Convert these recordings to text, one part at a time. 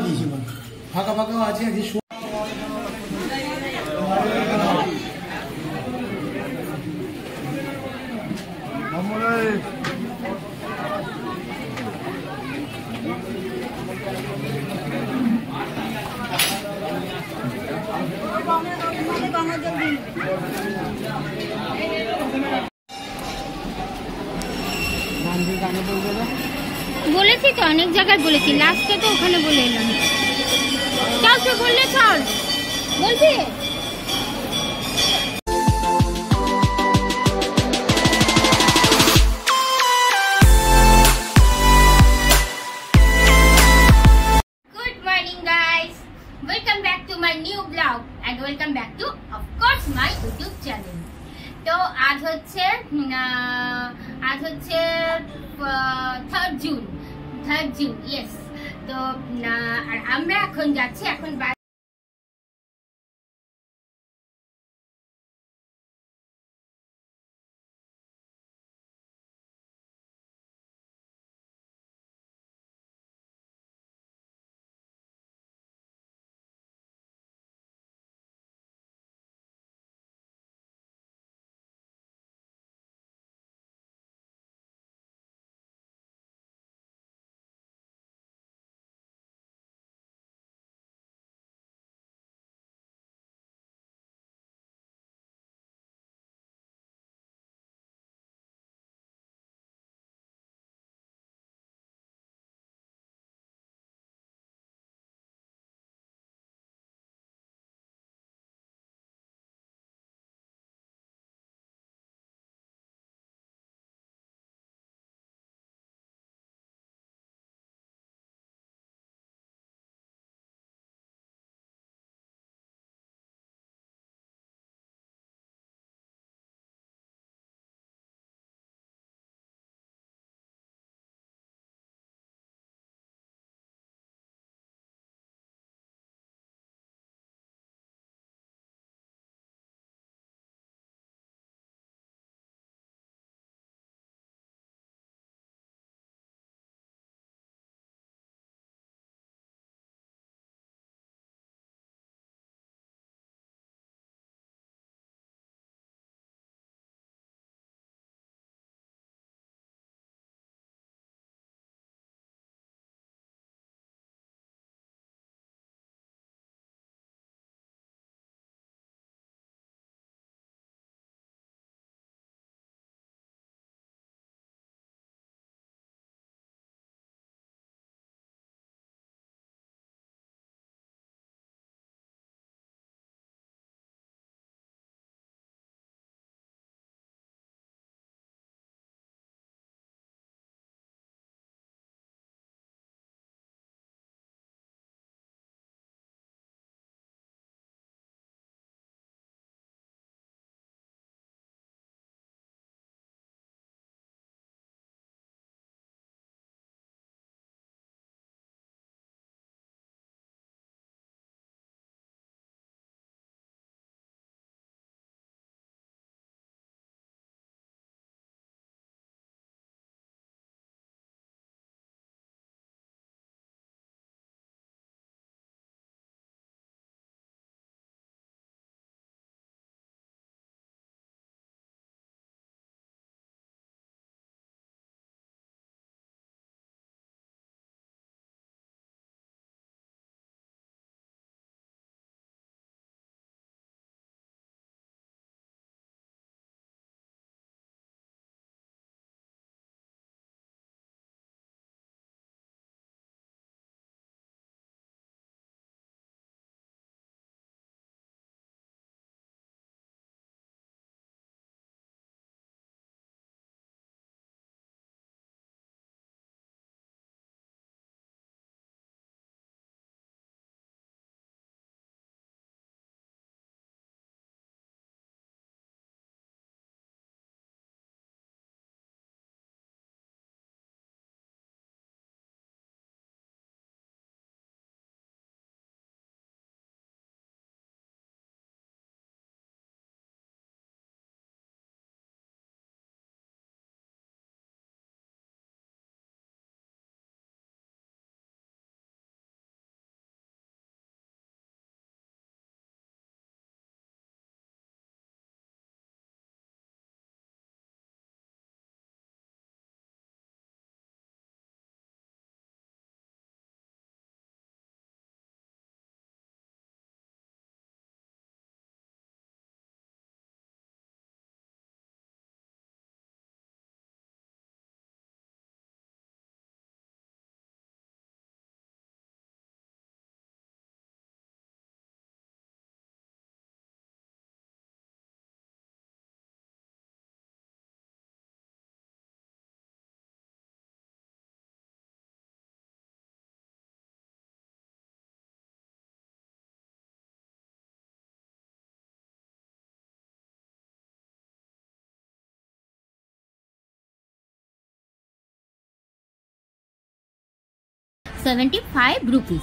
দিয়েছি ফাঁকা ফাঁকাও আছে আজকে। বলেছি তো অনেক জায়গায় বলেছি, লাস্টে তো ওখানে বলে এলাম। চল তো বললে চল বলছি। Good morning guys, welcome back to my new vlog and welcome back to of course my YouTube channel. তো আজ হচ্ছে 3rd জুন, ইয়েস। তো আর আমরা এখন যাচ্ছি, এখন 75 rupees.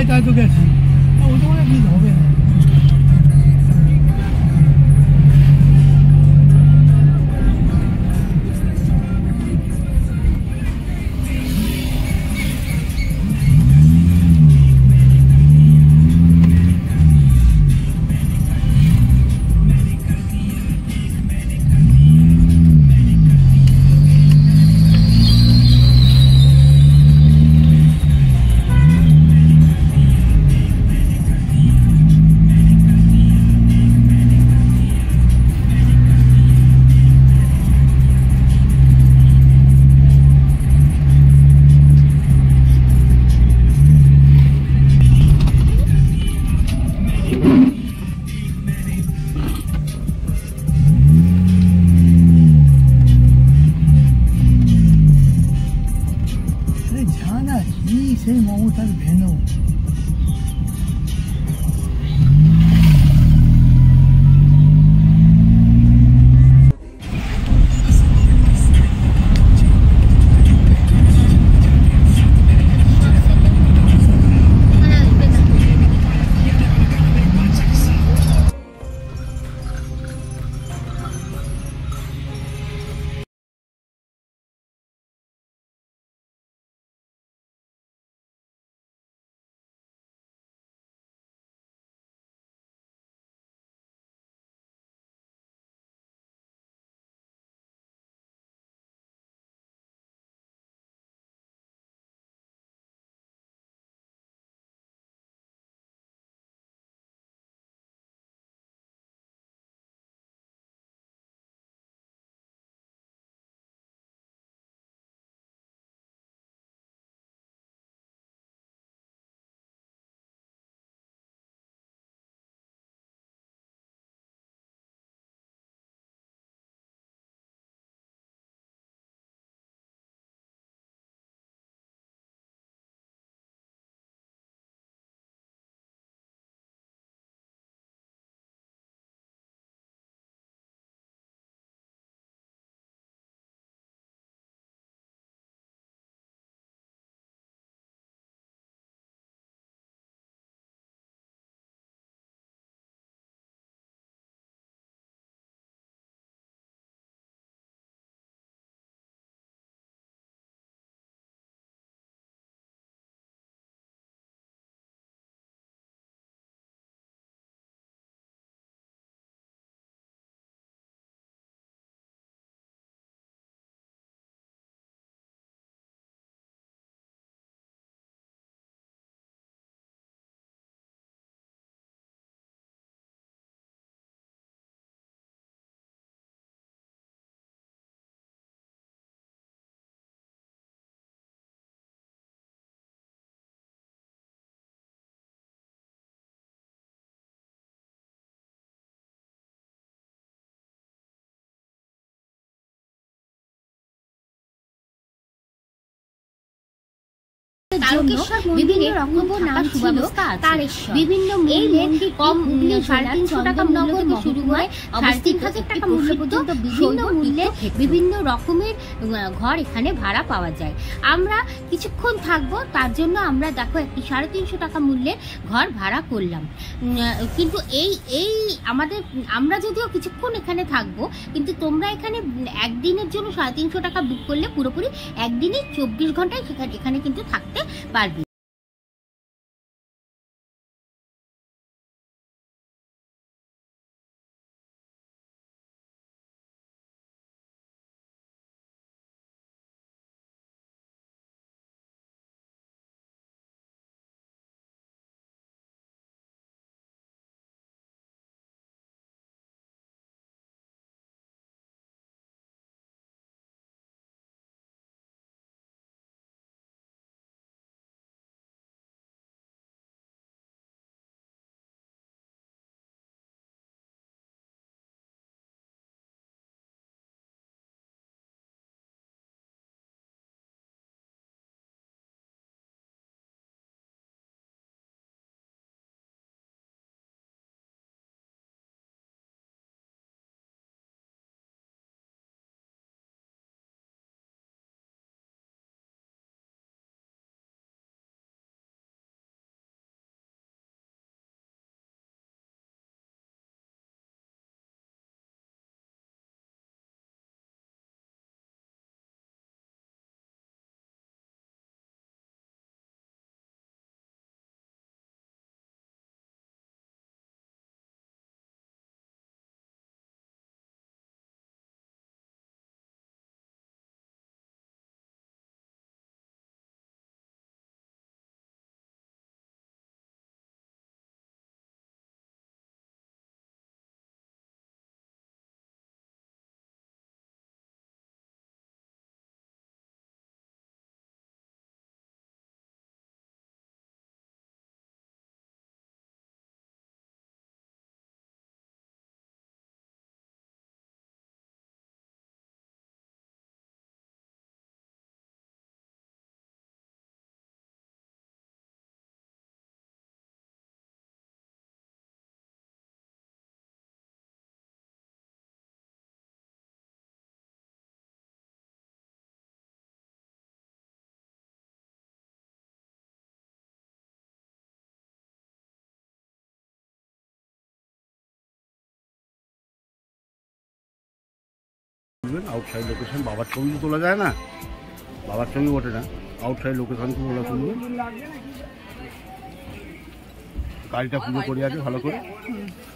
大家都开始，那我都要给你怎么变？谁摸我才是骗我？ তারকেশ্বর বিভিন্ন রকম নাম ছিল তারেশ্বর। বিভিন্ন এই মন্দির কম 350 টাকা মূল্য থেকে শুরু করে 3,500 টাকা মূল্য পর্যন্ত বিভিন্ন মূল্যে বিভিন্ন রকমের ঘর এখানে ভাড়া পাওয়া যায়। আমরা কিছুক্ষণ থাকবো, তার জন্য আমরা দেখো একটি 350 টাকা মূল্যের ঘর ভাড়া করলাম। কিন্তু এই আমরা যদিও কিছুক্ষণ এখানে থাকবো, কিন্তু তোমরা এখানে একদিনের জন্য 350 টাকা বুক করলে পুরোপুরি একদিনই 24 ঘন্টায় এখানে কিন্তু থাকতে পারবে। আউটসাইড লোকেশন বাবার ছবি তো তোলা যায় না, বাবার ছবি ওঠে না, আউটসাইড লোকেশন তো ওরা তুলবে। গাড়িটা পুজো করে আছে ভালো করে,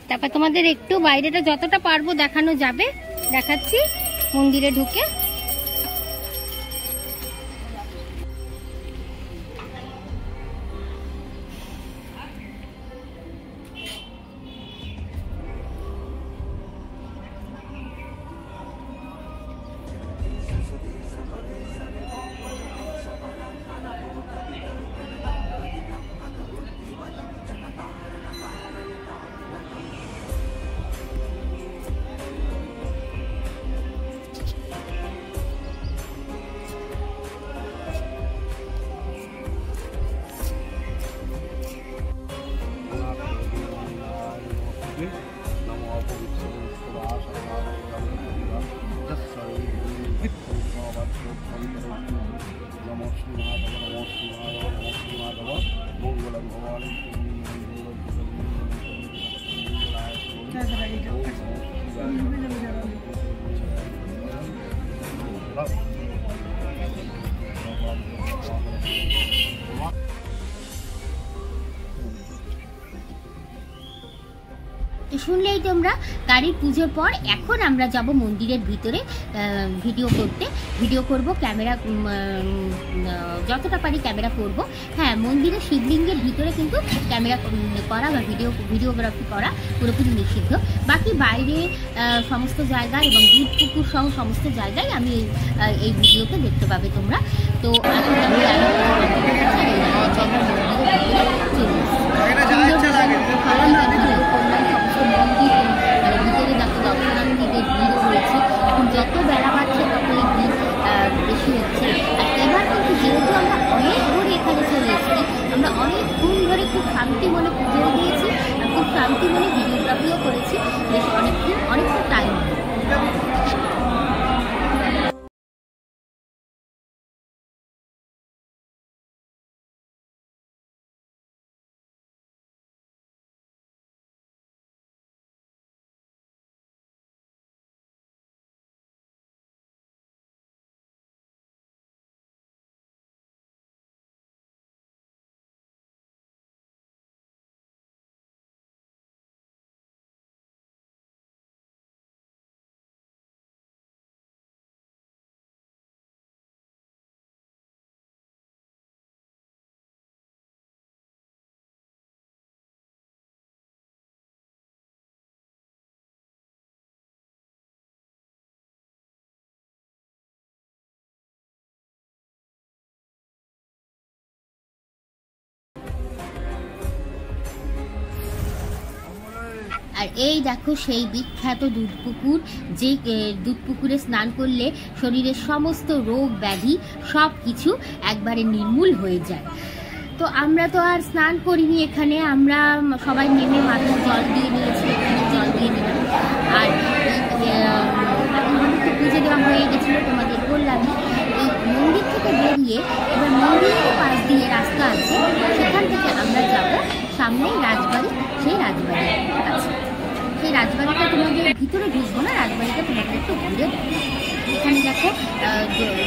তারপর তোমাদের একটু বাইরেটা যতটা পারবো দেখানো যাবে দেখাচ্ছি মন্দিরে ঢুকে। শুনলেই তোমরা গাড়ির পুজোর পর এখন আমরা যাব মন্দিরের ভিতরে ভিডিও করব, ক্যামেরা যতটা পারি ক্যামেরা করব। হ্যাঁ, মন্দিরের শিবলিঙ্গের ভিতরে কিন্তু ক্যামেরা করা বা ভিডিওগ্রাফি করা পুরোপুরি নিষিদ্ধ। বাকি বাইরে সমস্ত জায়গায় এবং দুধ পুকুর সহ সমস্ত জায়গায় আমি এই ভিডিওতে দেখতে পাবে তোমরা। তো যত বেলা বাড়ছে তত বেশি হচ্ছে। আর এবার কিন্তু যেহেতু আমরা অনেক ঘুরে এখানে শান্তি মনে পুজোও দিয়েছি, আর খুব শান্তি মনে ভিডিওগ্রাফিও করেছি। বেশ অনেকটা টাইম। আর এই দেখো সেই বিখ্যাত দুধ পুকুর, যে দুধ পুকুরে স্নান করলে শরীরের সমস্ত রোগ ব্যাধি সব কিছু একবারে নির্মূল হয়ে যায়। তো আমরা তো আর স্নান করিনি এখানে, আমরা সবাই নেমে মাথায় জল দিয়ে নিয়েছি, এখানে জল দিয়ে নিলাম। আর তো পুজো দেওয়া হয়ে গেছিলো, তোমাদের বললামই। এই মন্দির থেকে বেরিয়ে এবার মন্দিরের পাশ দিয়ে রাস্তা আছে, সেখান থেকে আমরা যাব সামনেই রাজবাড়ি। সেই রাজবাড়ি আছে, সেই রাজবাড়িটা তোমাদের ভিতরে ঢুকবো না, রাজবাড়িটা তোমাদের একটু ঘুরে দেবো। এখানে দেখো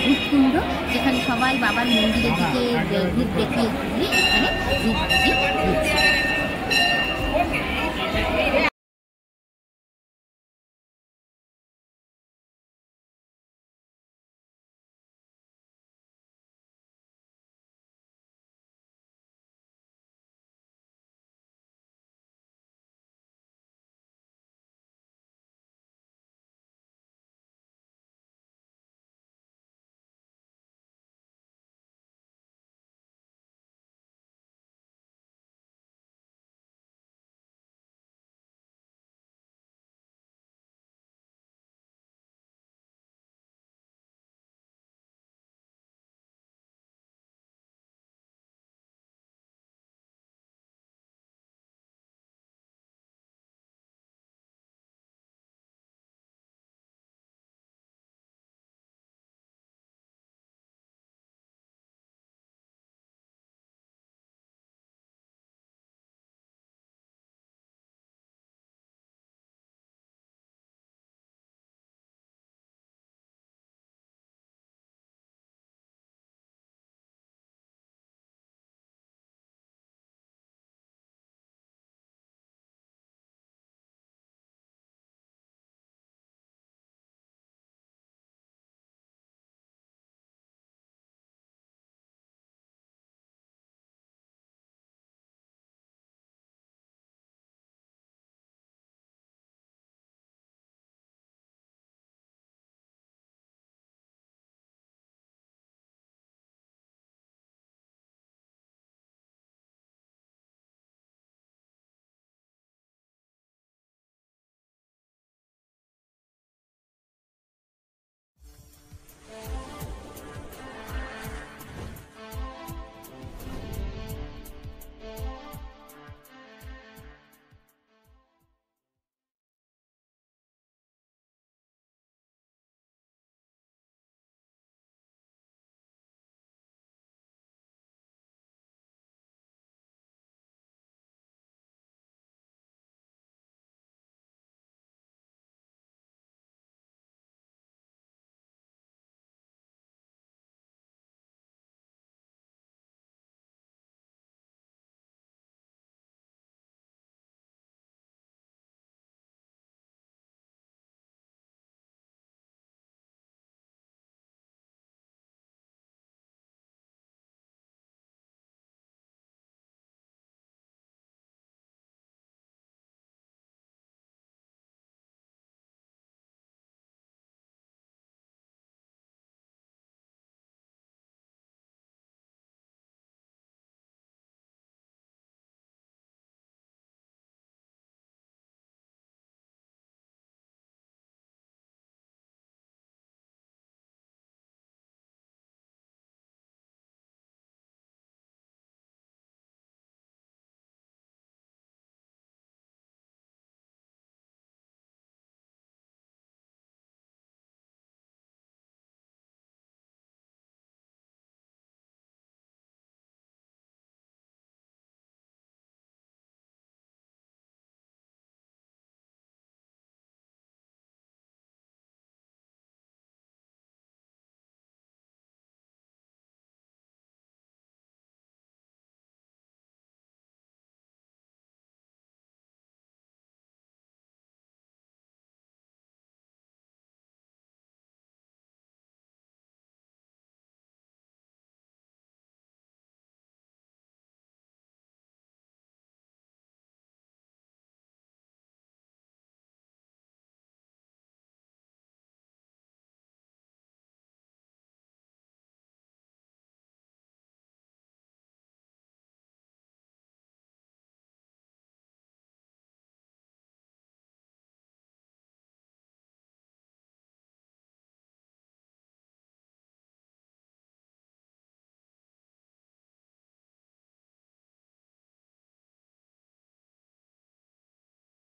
ধূপকুণ্ড, যেখানে সবাই বাবার মন্দিরের দিকে ধূপ দেখিয়ে ঘুরিয়ে এখানে ধূপ দিচ্ছে।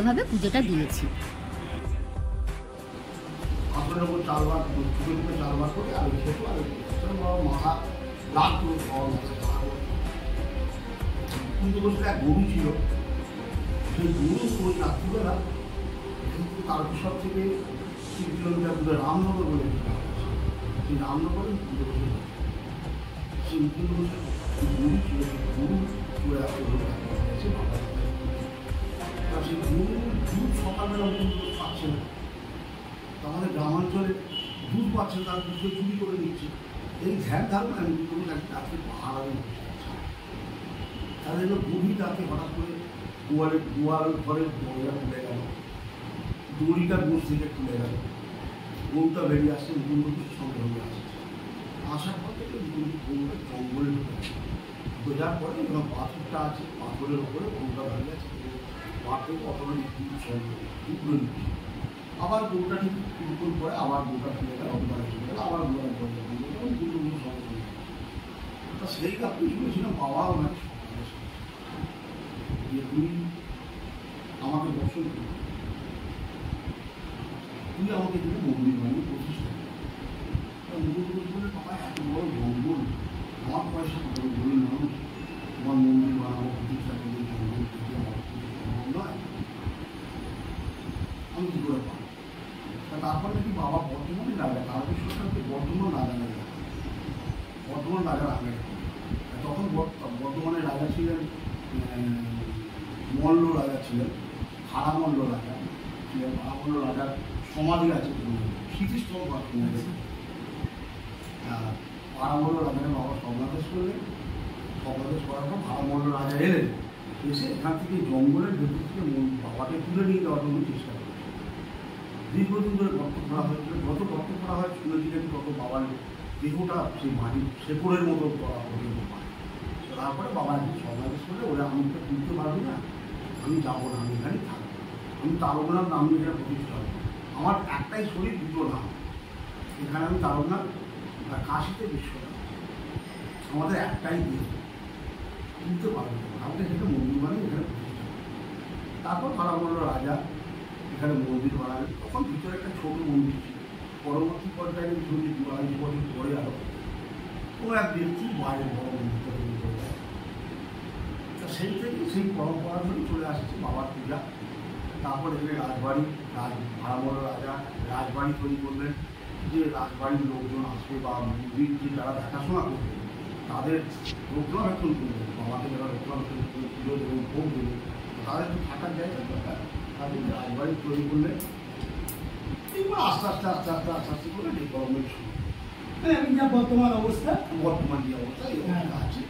ভাবে পুজোটা দিয়েছি। গরু ছিল, সেই গরু ওই রাত্রিবেলা তারকেশ্বর থেকে 3 কিলোমিটার দূরে রামনগর বলে সেই রামনগরে পুজো বসে সেই পুজো বসে গরু ছিল, গরু চলে আসছে বাবা। সেই গরু দুধ সকালবেলা পুজো পাচ্ছে না, আমাদের গ্রামাঞ্চলে দুধ পাচ্ছে, তার দুধকে চুরি করে নিচ্ছে। এই ধ্যান ধারণা আমি কোনো রাত্রে পাহাড়ে তাহলে গভীর রাতে হঠাৎ করে দুয়ার ঘরের দরজা খুলে গেল, দড়িটা গোস থেকে খুলে গেল, গরুটা বেরিয়ে আসছে, মুকুন্দ সঙ্গে হয়ে আসছে। আসার পর থেকে গরুটা জঙ্গলে ঢোকার পরে যখন পাথরটা আছে, পাথরের ওপরে গরুটা দাঁড়িয়ে আছে, পাথর অটোমেটিক টুকরো নিচ্ছে। আবার গরুটা ঠিক টুকরো পরে আবার গরুটা ফিরে গেল, আবার গরুটা দুটো গরু সঙ্গে। তা সেই কাপড় শুনেছিলাম বাবা ওনাকে যে তুমি আমাকে দর্শন করো, তুই আমাকে কিন্তু মন্দির বানিয়ে প্রতিষ্ঠা বলে বাবা এত বড় জঙ্গল, আমার পয়সা গরিব মানুষ, তোমার মন্দির বানাবো প্রতিষ্ঠা করবো, জঙ্গল থেকে আমার সম্ভব নয়, আমি কী করে পাবো? তারপর নাকি বাবা বর্তমানে রাজা, তারকেশ্বরকে বর্তমান রাজা লাগে, বর্তমান রাজার আগে। তখন বর্তমানে রাজা ছিলেন মল্ল রাজা ছিলেন, হারামল্ল রাজা ছিলেন। হারামল্ল রাজার সমাধি আছে স্মৃতিস্থল বা হারামল্ল রাজাকে বাবা সমাবেশ করলেন। সমাবেশ করার পর হারামল্ল রাজা এলেন, এসে এখান থেকে জঙ্গলের ভেতর থেকে বাবাকে তুলে নিয়ে যাওয়ার জন্য চেষ্টা করলেন। দীর্ঘদিন ধরে গর্ত করা হয়েছিল, যত গর্ত করা হয় শুনেছিলেন তত বাবার দেহটা সেই মাটির শেকড়ের মতো করা পর্যন্ত পায়। তারপরে বাবা একদিন সমাবেশ করলে, ওরা আমি তো তুলতে পারবি না, আমি যাবো না, আমি এখানে থাকবো, আমি তারকনাথ নাম নিয়ে এখানে প্রতিষ্ঠা হবো। আমার একটাই শরীর, দুটো নাম, এখানে আমি তারকনাথ আর কাশিতে বিশ্বনাথ, আমাদের একটাই দেহ, তুলতে পারবো না, আমাকে সেটা মন্দির বানিয়ে এখানে প্রতিষ্ঠা হবে। তারপর হারামল্ল রাজা এখানে মন্দির বানালেন। তখন ভিতরে একটা ছোট মন্দির ছিল। পরবর্তী পর্যায়ে 2-2.5 বছর পরে আরো কোনো এক ব্যক্তি বাইরে বড় মন্দিরটা তৈরি করে দেয়। তা সেই থেকে সেই পরম্পরা ধরে চলে আসছে বাবার পূজা। তারপর এখানে রাজবাড়ি, হারামল্ল রাজা রাজবাড়ি তৈরি করলেন, যে রাজবাড়ির লোকজন আসবে বা মন্দির যে যারা দেখাশোনা করবে তাদের রক্ষণাবেক্ষণ করবে, বাবাকে যারা রক্ষণাবেক্ষণ করে পুজো দেবেন, ভোগ দেবে, তাদের তো থাকার জায়গা দরকার, তাদের রাজবাড়ি তৈরি করলেন। এবার আস্তে আস্তে আস্তে আস্তে আস্তে আস্তে করে ডেভেলপমেন্ট শুরু। বর্তমান অবস্থা যে অবস্থা এই অবস্থা আছে,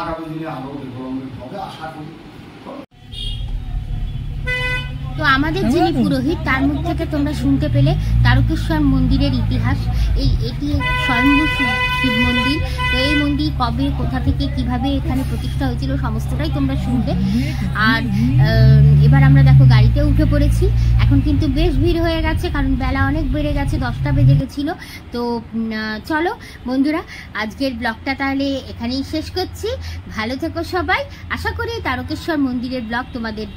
আগামী দিনে আরও ডেভেলপমেন্ট হবে আশা করি। তো আমাদের যিনি পুরোহিত, তার মুখ থেকে তোমরা শুনতে পেলে তারকেশ্বর মন্দিরের ইতিহাস। এটি স্বয়ম্ভূ শিব মন্দির। তো এই মন্দির কবে, কোথা থেকে, কিভাবে এখানে প্রতিষ্ঠা হয়েছিল সমস্তটাই তোমরা শুনবে। আর এবার আমরা দেখো গাড়িতে উঠে পড়েছি। এখন কিন্তু বেশ ভিড় হয়ে গেছে, কারণ বেলা অনেক বেড়ে গেছে, 10টা বেজে গেছিল। তো চলো বন্ধুরা, আজকের ব্লগটা তাহলে এখানেই শেষ করছি। ভালো থেকো সবাই। আশা করি তারকেশ্বর মন্দিরের ব্লগ তোমাদের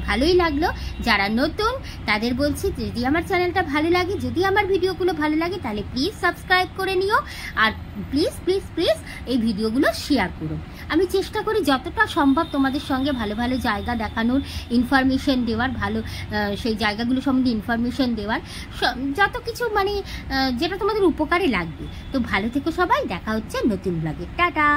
ভালোই লাগলো। যারা নতুন তাদের বলছি, যদি আমার চ্যানেলটা ভালো লাগে, যদি আমার ভিডিওগুলো ভালো লাগে, তাহলে প্লিজ সাবস্ক্রাইব করে নিও। আর প্লিজ প্লিজ প্লিজ এই ভিডিওগুলো শেয়ার করো। আমি চেষ্টা করি যতটা সম্ভব তোমাদের সঙ্গে ভালো ভালো জায়গা দেখানোর, ইনফরমেশন দেওয়ার, ভালো সেই জায়গাগুলো সম্বন্ধে ইনফরমেশন দেওয়ার, যত কিছু মানে যেটা তোমাদের উপকারে লাগবে। তো ভালো থেকো সবাই, দেখা হচ্ছে নতুন ব্লগে। টাটা।